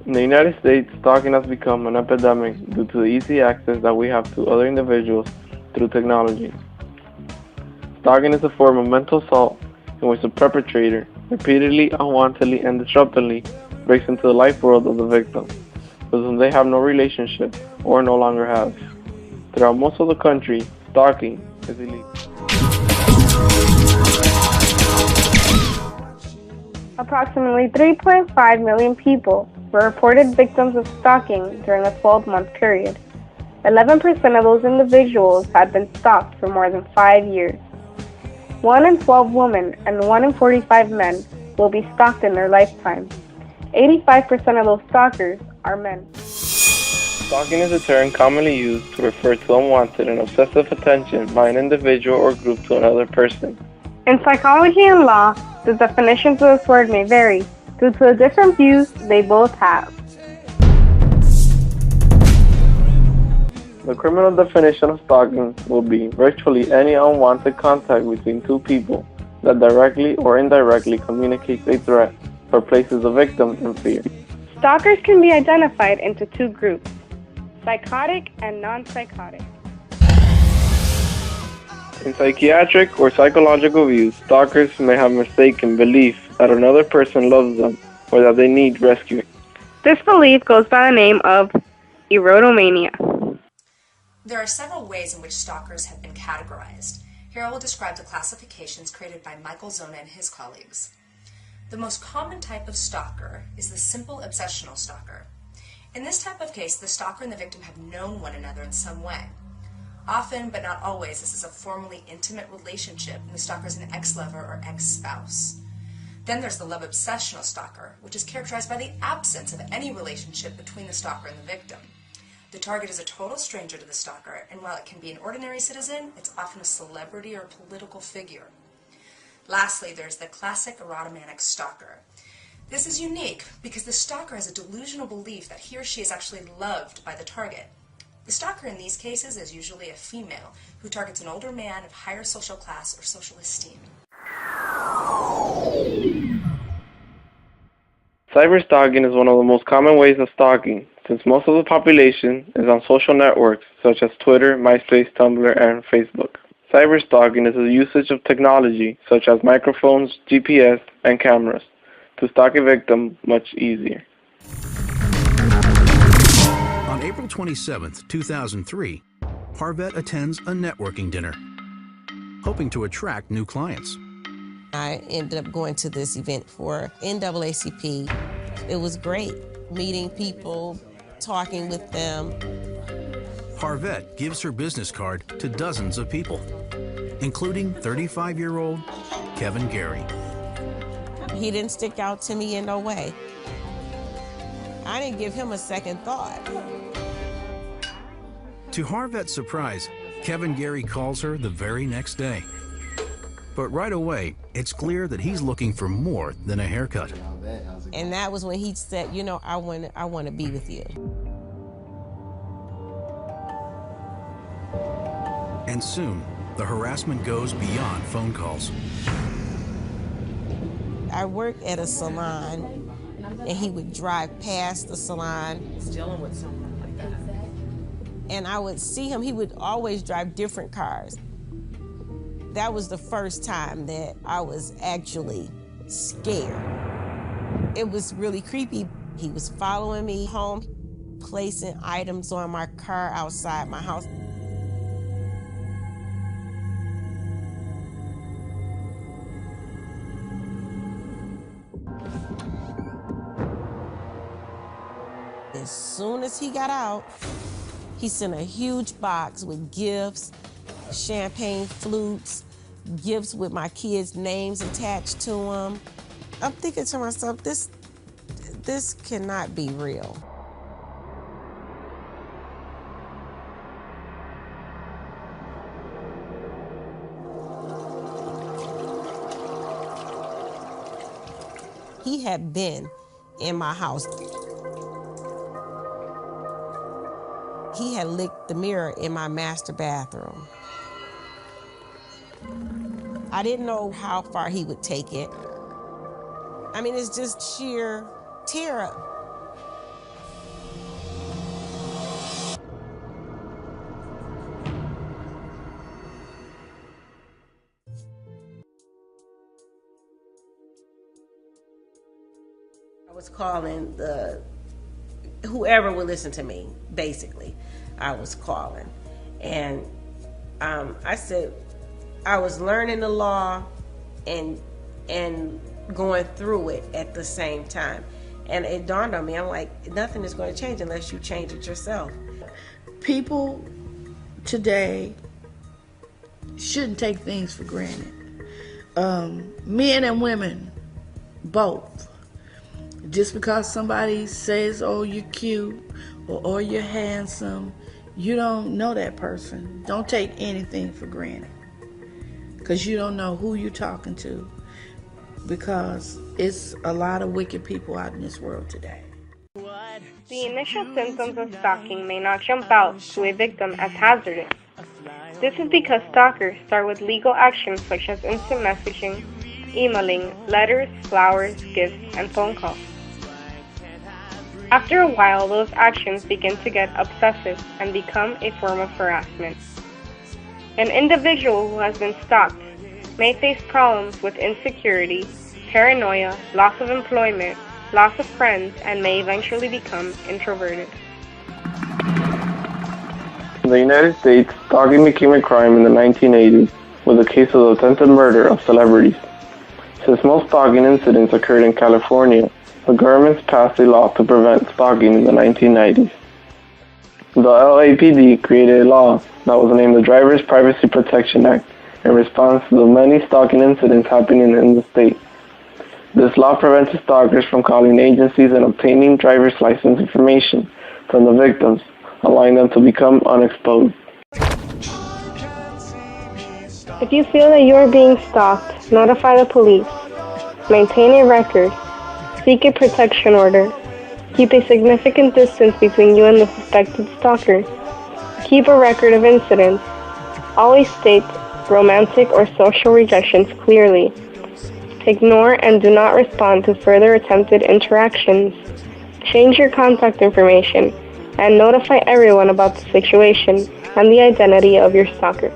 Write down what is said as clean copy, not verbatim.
In the United States, stalking has become an epidemic due to the easy access that we have to other individuals through technology. Stalking is a form of mental assault in which the perpetrator repeatedly, unwantedly, and disruptively breaks into the life world of the victim, with whom they have no relationship or no longer have. Throughout most of the country, stalking is illegal. Approximately 3.5 million people were reported victims of stalking during a 12-month period. 11% of those individuals had been stalked for more than 5 years. 1 in 12 women and 1 in 45 men will be stalked in their lifetime. 85% of those stalkers are men. Stalking is a term commonly used to refer to unwanted and obsessive attention by an individual or group to another person. In psychology and law, the definitions of this word may vary due to the different views they both have. The criminal definition of stalking will be virtually any unwanted contact between two people that directly or indirectly communicates a threat or places the victim in fear. Stalkers can be identified into two groups, psychotic and non-psychotic. In psychiatric or psychological views, stalkers may have mistaken belief that another person loves them or that they need rescuing. This belief goes by the name of erotomania. There are several ways in which stalkers have been categorized. Here I will describe the classifications created by Michael Zona and his colleagues. The most common type of stalker is the simple obsessional stalker. In this type of case, the stalker and the victim have known one another in some way. Often, but not always, this is a formally intimate relationship and the stalker is an ex-lover or ex-spouse. Then there's the love obsessional stalker, which is characterized by the absence of any relationship between the stalker and the victim. The target is a total stranger to the stalker, and while it can be an ordinary citizen, it's often a celebrity or political figure. Lastly, there's the classic erotomanic stalker. This is unique because the stalker has a delusional belief that he or she is actually loved by the target. The stalker in these cases is usually a female who targets an older man of higher social class or social esteem. Cyberstalking is one of the most common ways of stalking, since most of the population is on social networks such as Twitter, MySpace, Tumblr, and Facebook. Cyberstalking is the usage of technology such as microphones, GPS, and cameras to stalk a victim much easier. On April 27, 2003, Harvette attends a networking dinner, hoping to attract new clients. I ended up going to this event for NAACP. It was great, meeting people, talking with them. Harvette gives her business card to dozens of people, including 35-year-old Kevin Gary. He didn't stick out to me in no way. I didn't give him a second thought. To Harvette's surprise, Kevin Gary calls her the very next day. But right away, it's clear that he's looking for more than a haircut. And that was when he said, you know, I want to be with you. And soon, the harassment goes beyond phone calls. I worked at a salon, and he would drive past the salon. Dealing with someone like that. And I would see him, he would always drive different cars. That was the first time that I was actually scared. It was really creepy. He was following me home, placing items on my car outside my house. As soon as he got out, he sent a huge box with gifts, champagne flutes, gifts with my kids' names attached to them. I'm thinking to myself, this cannot be real. He had been in my house. He had licked the mirror in my master bathroom. I didn't know how far he would take it. I mean, it's just sheer terror. was calling whoever would listen to me, basically. I was calling. And I said, I was learning the law and going through it at the same time. And it dawned on me, I'm like, nothing is going to change unless you change it yourself. People today shouldn't take things for granted. Men and women, both. Just because somebody says, oh, you're cute, or oh, you're handsome, you don't know that person. Don't take anything for granted, because you don't know who you're talking to, because it's a lot of wicked people out in this world today. The initial symptoms of stalking may not jump out to a victim as hazardous. This is because stalkers start with legal actions such as instant messaging, emailing, letters, flowers, gifts, and phone calls. After a while, those actions begin to get obsessive and become a form of harassment. An individual who has been stalked may face problems with insecurity, paranoia, loss of employment, loss of friends, and may eventually become introverted. In the United States, stalking became a crime in the 1980s with a case of attempted murder of celebrities. Since most stalking incidents occurred in California, the government passed a law to prevent stalking in the 1990s. The LAPD created a law that was named the Driver's Privacy Protection Act in response to the many stalking incidents happening in the state. This law prevented stalkers from calling agencies and obtaining driver's license information from the victims, allowing them to become unexposed. If you feel that you are being stalked, notify the police. Maintain a record. Seek a protection order. Keep a significant distance between you and the suspected stalker. Keep a record of incidents. Always state romantic or social rejections clearly. Ignore and do not respond to further attempted interactions. Change your contact information and notify everyone about the situation and the identity of your stalker.